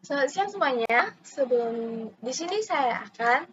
Selamat siang semuanya. Di sini saya akan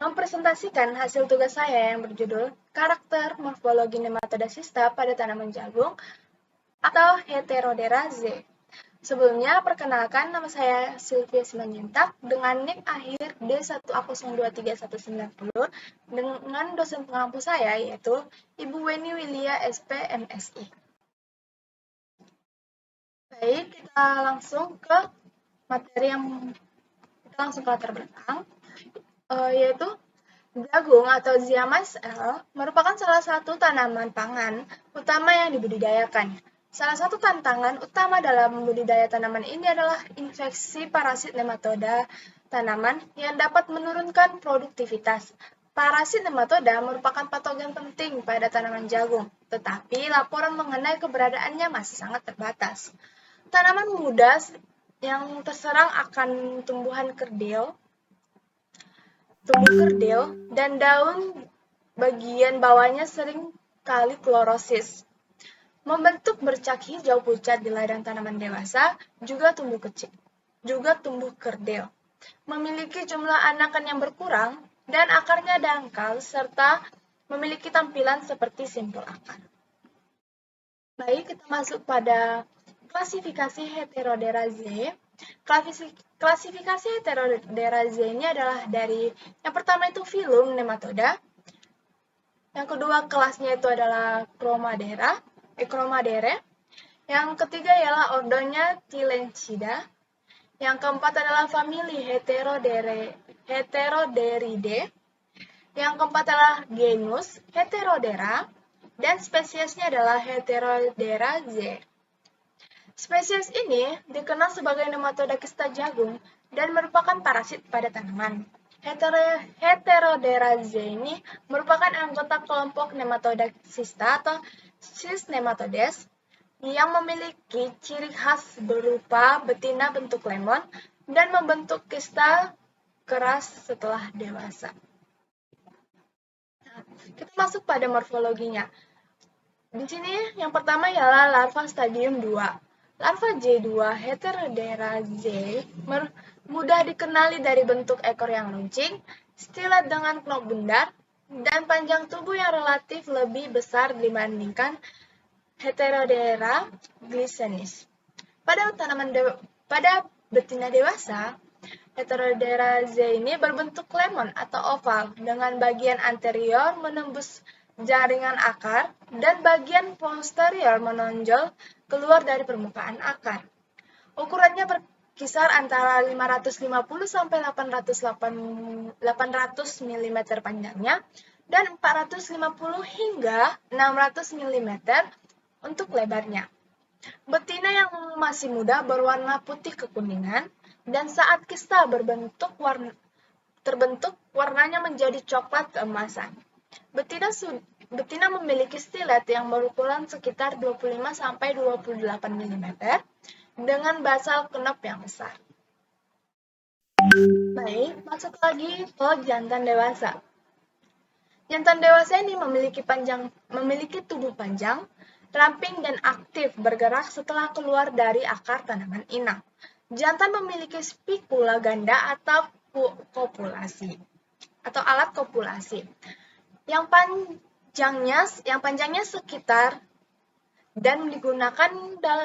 mempresentasikan hasil tugas saya yang berjudul Karakter Morfologi Nematoda Sista pada Tanaman Jagung atau Heterodera Z. Sebelumnya, perkenalkan nama saya Sylvia Simanjuntak dengan NIK akhir D1A023190 dengan dosen pengampu saya yaitu Ibu Weni Wilia SP MSI. Baik, kita langsung ke materi yang kita langsung ke latar belakang, yaitu jagung atau Ziamas L merupakan salah satu tanaman pangan utama yang dibudidayakan. Salah satu tantangan utama dalam membudidaya tanaman ini adalah infeksi parasit nematoda tanaman yang dapat menurunkan produktivitas. Parasit nematoda merupakan patogen penting pada tanaman jagung, tetapi laporan mengenai keberadaannya masih sangat terbatas. Tanaman muda yang terserang akan tumbuh kerdil, dan daun bagian bawahnya sering kali klorosis. Membentuk bercak hijau pucat di ladang tanaman dewasa, juga tumbuh kerdil. Memiliki jumlah anakan yang berkurang, dan akarnya dangkal, serta memiliki tampilan seperti simpul akar. Baik, kita masuk pada klasifikasi Heterodera Z. Klasifikasi Heterodera Z ini adalah dari yang pertama itu filum nematoda, yang kedua kelasnya itu adalah Chromadere, yang ketiga ialah ordonya Tillandsia, yang keempat adalah famili Heteroderidae, yang keempat adalah genus Heterodera, dan spesiesnya adalah Heterodera Z. Spesies ini dikenal sebagai nematoda kista jagung dan merupakan parasit pada tanaman. Heterodera Z ini merupakan anggota kelompok nematoda sista atau cis nematodes yang memiliki ciri khas berupa betina bentuk lemon dan membentuk kista keras setelah dewasa. Nah, kita masuk pada morfologinya. Di sini yang pertama ialah larva stadium 2. Larva J2 Heterodera Z mudah dikenali dari bentuk ekor yang runcing, stilet dengan knop bundar, dan panjang tubuh yang relatif lebih besar dibandingkan Heterodera glissenis. Pada betina dewasa, Heterodera Z ini berbentuk lemon atau oval dengan bagian anterior menembus jaringan akar dan bagian posterior menonjol keluar dari permukaan akar. Ukurannya berkisar antara 550 sampai 800 mm panjangnya dan 450 hingga 600 mm untuk lebarnya. Betina yang masih muda berwarna putih kekuningan dan saat kista terbentuk warnanya menjadi coklat keemasan. Betina memiliki stilet yang berukuran sekitar 25 sampai 28 mm dengan basal knop yang besar. Baik, masuk lagi ke jantan dewasa. Jantan dewasa ini memiliki tubuh panjang, ramping dan aktif bergerak setelah keluar dari akar tanaman inang. Jantan memiliki spikula ganda atau kopulasi atau alat kopulasi. Yang panjangnya sekitar dan digunakan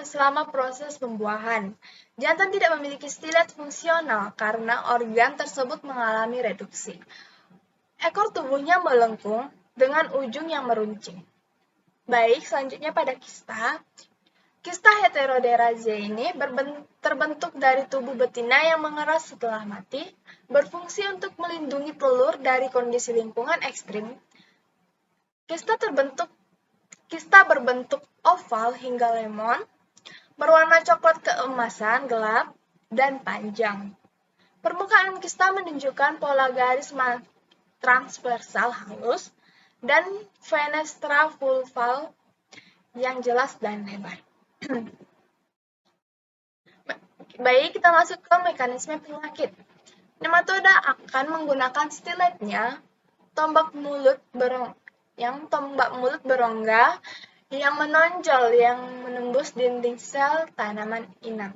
selama proses pembuahan. Jantan tidak memiliki stilet fungsional karena organ tersebut mengalami reduksi. Ekor tubuhnya melengkung dengan ujung yang meruncing. Baik, selanjutnya pada kista. Kista Heterodera Z ini terbentuk dari tubuh betina yang mengeras setelah mati, berfungsi untuk melindungi telur dari kondisi lingkungan ekstrim. Kista berbentuk oval hingga lemon, berwarna coklat keemasan gelap, dan panjang. Permukaan kista menunjukkan pola garis transversal halus dan fenestra vulval yang jelas dan lebar. Baik, kita masuk ke mekanisme penyakit. Nematoda akan menggunakan stiletnya, tombak mulut berongga yang menonjol yang menembus dinding sel tanaman inang.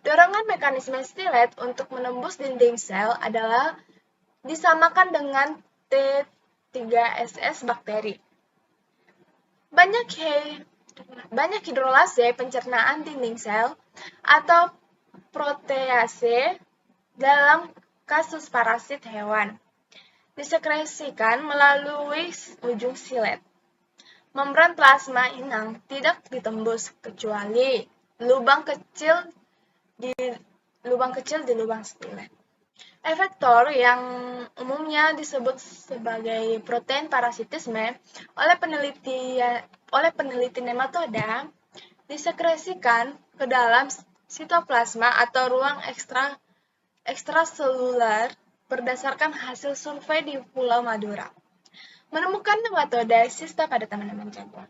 Dorongan mekanisme stilet untuk menembus dinding sel adalah disamakan dengan T3SS bakteri. Banyak hidrolase pencernaan dinding sel atau protease dalam kasus parasit hewan disekresikan melalui ujung silet. Membran plasma inang tidak ditembus kecuali lubang kecil di lubang stilet. Efektor yang umumnya disebut sebagai protein parasitisme oleh peneliti nematoda disekresikan ke dalam sitoplasma atau ruang ekstraseluler berdasarkan hasil survei di Pulau Madura. Menemukan nematoda sista pada tanaman jagung.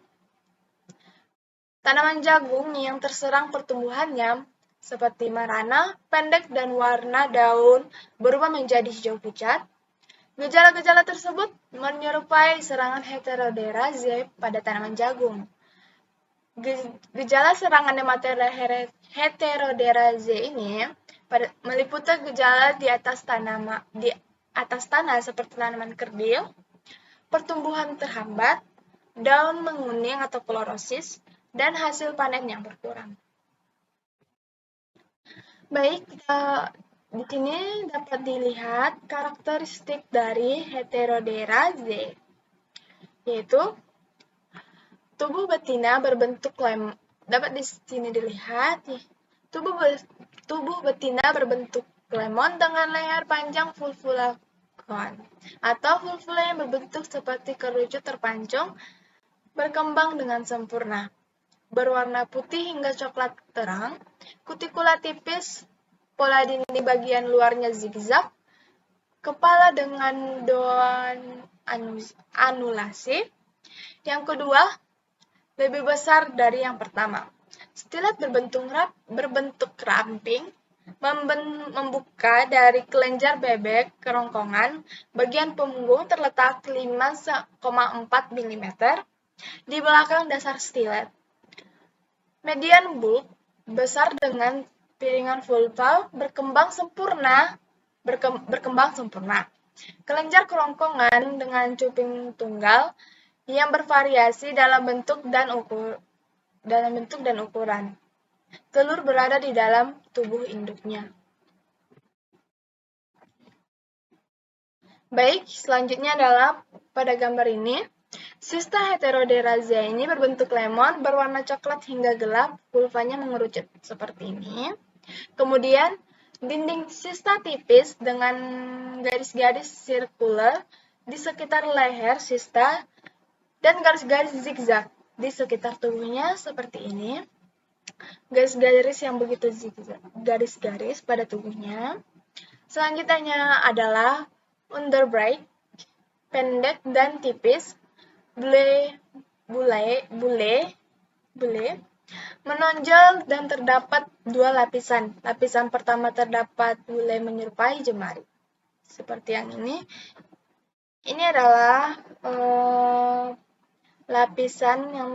Tanaman jagung yang terserang pertumbuhannya seperti merana, pendek dan warna daun berubah menjadi hijau pucat. Gejala-gejala tersebut menyerupai serangan heteroderaze pada tanaman jagung. Gejala serangan nematoda heteroderaze ini meliputi gejala di atas tanah seperti tanaman kerdil, pertumbuhan terhambat, daun menguning atau klorosis, dan hasil panen yang berkurang. Baik, di sini dapat dilihat karakteristik dari heteroderaze, yaitu tubuh betina berbentuk lemon. Dapat di sini dilihat tubuh betina berbentuk lemon dengan leher panjang vulvulacon atau vulvula yang berbentuk seperti kerucut terpancung, berkembang dengan sempurna, berwarna putih hingga coklat terang, kutikula tipis, pola dinding bagian luarnya zigzag, kepala dengan doan anulasi. Yang kedua, lebih besar dari yang pertama. Stilet berbentuk ramping, membuka dari kelenjar bebek kerongkongan, bagian punggung terletak 5,4 mm di belakang dasar stilet. Median bulb besar dengan piringan vulva berkembang sempurna. Kelenjar kerongkongan dengan cuping tunggal yang bervariasi dalam bentuk dan ukuran. Telur berada di dalam tubuh induknya. Baik, selanjutnya adalah pada gambar ini, sista heteroderaze ini berbentuk lemon, berwarna coklat hingga gelap, vulvanya mengerucut seperti ini. Kemudian, dinding sista tipis dengan garis-garis sirkular di sekitar leher sista dan garis-garis zigzag di sekitar tubuhnya seperti ini. Garis-garis yang begitu zigzag, garis-garis pada tubuhnya. Selanjutnya adalah underbite, pendek dan tipis, bule, menonjol dan terdapat dua lapisan. Lapisan pertama terdapat bule menyerupai jemari. Seperti yang ini. Ini adalah lapisan yang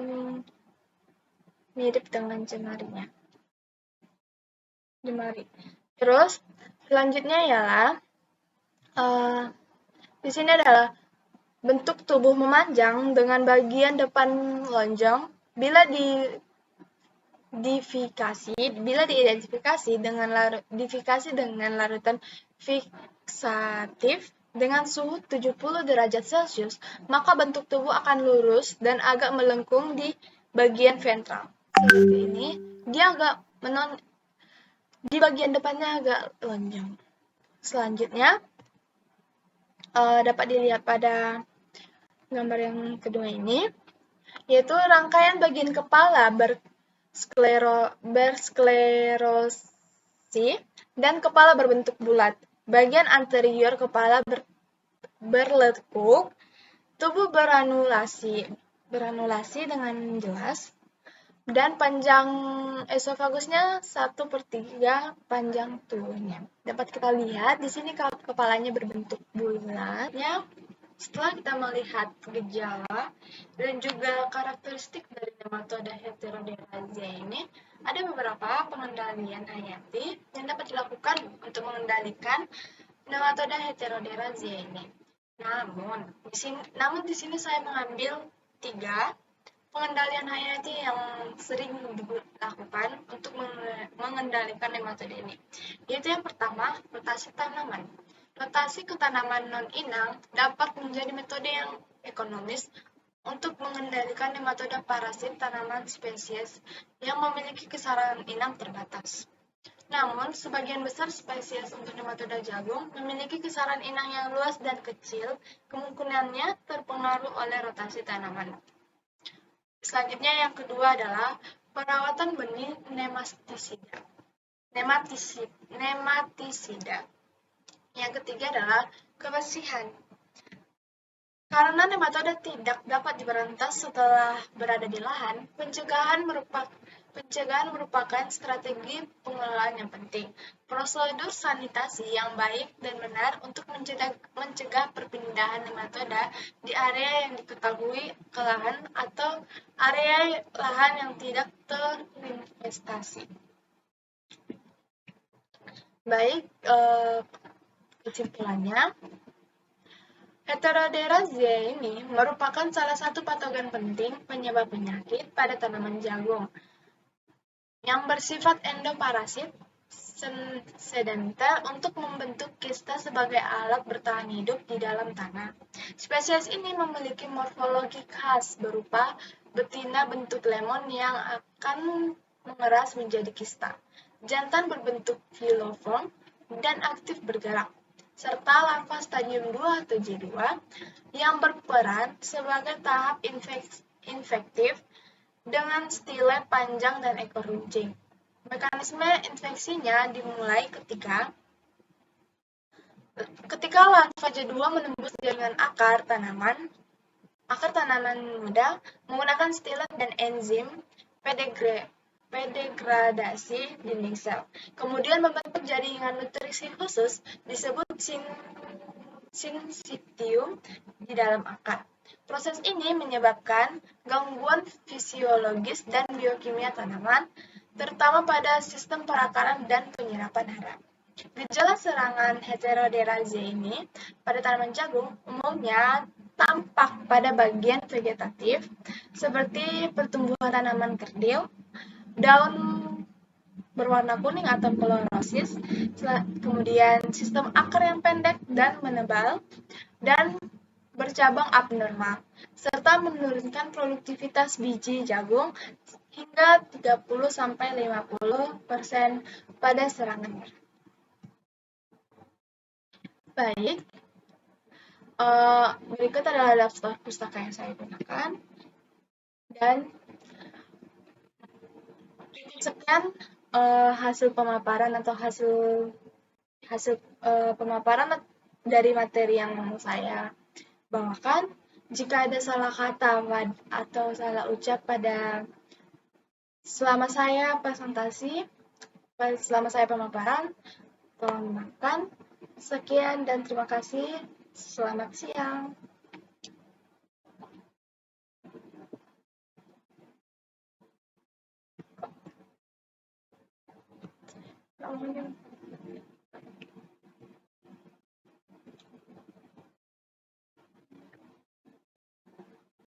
mirip dengan jemari. Terus selanjutnya ialah di sini adalah bentuk tubuh memanjang dengan bagian depan lonjong. Bila diidentifikasi dengan larutan fiksatif dengan suhu 70 derajat Celcius, maka bentuk tubuh akan lurus dan agak melengkung di bagian ventral. Seperti ini, dia agak di bagian depannya agak lonjong. Selanjutnya, dapat dilihat pada gambar yang kedua ini, yaitu rangkaian bagian kepala bersklerosi dan kepala berbentuk bulat. Bagian anterior kepala berlekuk, tubuh beranulasi dengan jelas, dan panjang esofagusnya 1/3 panjang tubuhnya. Dapat kita lihat di sini kepalanya berbentuk bulat. Setelah kita melihat gejala dan juga karakteristik dari metode heteroderasia ini, ada beberapa pengendalian hayati yang dapat dilakukan untuk mengendalikan metode heteroderasia ini. Namun di sini saya mengambil 3 pengendalian hayati yang sering dilakukan untuk mengendalikan nematode ini. Yaitu yang pertama, rotasi tanaman. Rotasi ke tanaman non-inang dapat menjadi metode yang ekonomis untuk mengendalikan nematode parasit tanaman spesies yang memiliki kisaran inang terbatas. Namun, sebagian besar spesies untuk nematode jagung memiliki kisaran inang yang luas dan kecil, kemungkinannya terpengaruh oleh rotasi tanaman. Selanjutnya yang kedua adalah perawatan benih nematisida. Yang ketiga adalah kebersihan. Karena nematode tidak dapat diberantas setelah berada di lahan, pencegahan merupakan strategi pengelolaan yang penting. Prosedur sanitasi yang baik dan benar untuk mencegah perpindahan nematode di area yang diketahui ke lahan atau area lahan yang tidak terinvestasi. Baik, kesimpulannya, heteroderasia ini merupakan salah satu patogen penting penyebab penyakit pada tanaman jagung yang bersifat endoparasit sedentar untuk membentuk kista sebagai alat bertahan hidup di dalam tanah. Spesies ini memiliki morfologi khas berupa betina bentuk lemon yang akan mengeras menjadi kista, jantan berbentuk filoform dan aktif bergerak, serta larva stadium 2 atau J2 yang berperan sebagai tahap infektif dengan stile panjang dan ekor runcing. Mekanisme infeksinya dimulai ketika larva J2 menembus jaringan akar tanaman muda menggunakan stile dan enzim pedegradasi dinding sel. Kemudian membentuk jaringan nutrisi khusus disebut sincitium di dalam akar. Proses ini menyebabkan gangguan fisiologis dan biokimia tanaman, terutama pada sistem perakaran dan penyerapan hara. Gejala serangan heteroderasia ini pada tanaman jagung umumnya tampak pada bagian vegetatif seperti pertumbuhan tanaman kerdil, daun berwarna kuning atau klorosis, kemudian sistem akar yang pendek dan menebal, dan bercabang abnormal, serta menurunkan produktivitas biji jagung hingga 30-50% pada serangan nyerah. Baik, berikut adalah daftar pustaka yang saya gunakan, dan sekian hasil pemaparan atau hasil pemaparan dari materi yang saya bawakan. Jika ada salah kata atau salah ucap selama saya presentasi, selama saya pemaparan, tolong dimaafkan. Sekian dan terima kasih. Selamat siang. Assalamualaikum.